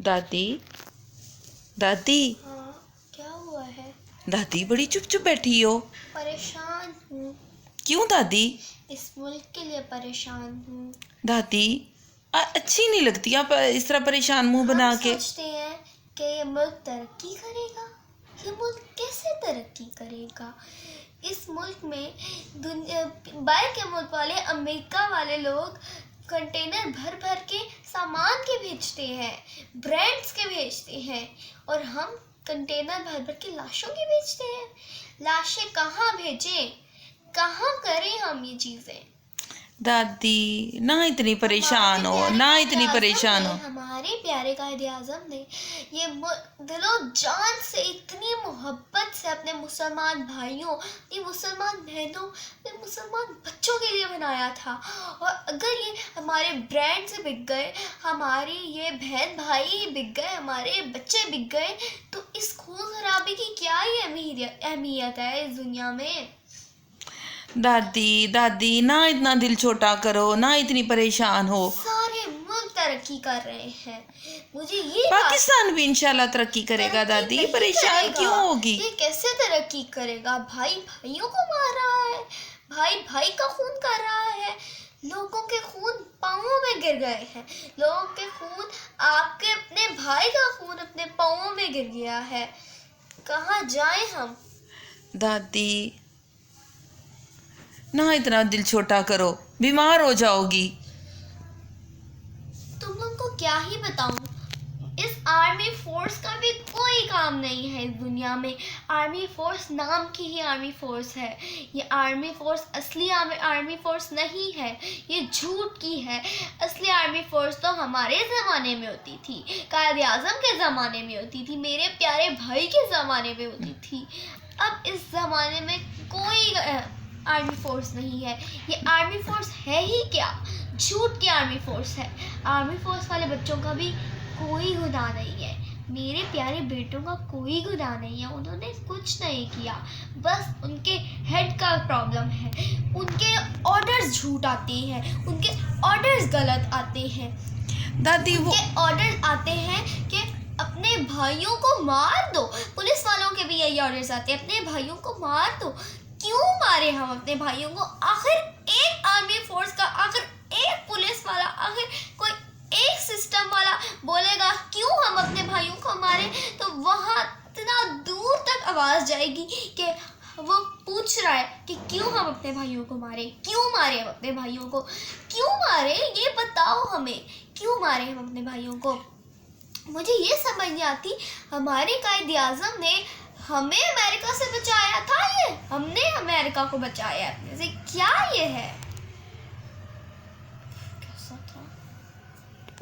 दादी दादी हाँ, क्या हुआ है? दादी बड़ी चुप चुप बैठी हो। परेशान हूँ। क्यों दादी? इस मुल्क के लिए परेशान हूँ। दादी अच्छी नहीं लगती आप इस तरह परेशान मुंह बना हम के। सोचते हैं कि ये मुल्क तरक्की करेगा। ये मुल्क कैसे तरक्की करेगा? इस मुल्क में बाहर के मुल्क वाले, अमेरिका वाले लोग कंटेनर भर भर के सामान के भेजते हैं, ब्रांड्स के भेजते हैं, और हम कंटेनर भर भर के लाशों के भेजते हैं। लाशें कहाँ भेजें? कहाँ करें हम ये चीज़ें? दादी ना इतनी परेशान हो, ना इतनी परेशान हो। हमारे प्यारे कायदे-आज़म ने ये दिलो जान से, इतनी मोहब्बत से अपने मुसलमान भाइयों, अपनी मुसलमान बहनों, अपने मुसलमान बच्चों के लिए बनाया था। और अगर ये हमारे ब्रांड से बिक गए, हमारी ये बहन भाई बिक गए, हमारे बच्चे बिक गए, तो इस खून खराबे की क्या ही अहमियत है इस दुनिया में? दादी दादी ना इतना दिल छोटा करो, ना इतनी परेशान हो। सारे मुल्क तरक्की कर रहे हैं। मुझे ये पाकिस्तान भी इंशाल्लाह तरक्की करेगा। दादी परेशान क्यों होगी? ये कैसे तरक्की करेगा? भाई भाइयों को मार रहा है, भाई भाई का खून कर रहा है, लोगों के खून पाँवों में गिर गए हैं, लोगों के खून, आपके अपने भाई का खून अपने पाँवों में गिर गया है। कहाँ जाएं हम? दादी ना इतना दिल छोटा करो, बीमार हो जाओगी। तुम लोग को क्या ही बताऊं, इस आर्मी फोर्स का भी कोई काम नहीं है इस दुनिया में। आर्मी फोर्स नाम की ही आर्मी फोर्स है। ये आर्मी फोर्स असली आर्मी फोर्स नहीं है, ये झूठ की है। असली आर्मी फोर्स तो हमारे ज़माने में होती थी, कायद-ए-आज़म के ज़माने में होती थी, मेरे प्यारे भाई के ज़माने में होती थी। अब इस ज़माने में कोई आर्मी फोर्स नहीं है। ये आर्मी फोर्स है ही क्या? झूठ की आर्मी फोर्स है। आर्मी फोर्स वाले बच्चों का भी कोई गुनाह नहीं है, मेरे प्यारे बेटों का कोई गुनाह नहीं है। उन्होंने कुछ नहीं किया, बस उनके हेड का प्रॉब्लम है। उनके ऑर्डर्स झूठ आते हैं, उनके ऑर्डर्स गलत आते हैं। दादी उनके ऑर्डर्स आते हैं कि अपने भाइयों को मार दो। पुलिस वालों के भी यही ऑर्डर्स आते हैं, अपने भाइयों को मार दो। क्यों मारे हम अपने भाइयों को? आखिर एक आर्मी फोर्स का, आखिर एक पुलिस वाला, आखिर कोई एक सिस्टम वाला बोलेगा क्यों हम अपने भाइयों को मारें, तो वहाँ इतना दूर तक आवाज़ जाएगी कि वो पूछ रहा है कि क्यों हम अपने भाइयों को मारें, क्यों मारे हम अपने भाइयों को, क्यों मारे, ये बताओ हमें, क्यों मारे हम अपने भाइयों को? मुझे ये समझ नहीं आती, हमारे कायद-ए-आज़म ने हमें अमेरिका से बचाया था, ये हमने अमेरिका को बचाया अपने से, क्या ये है?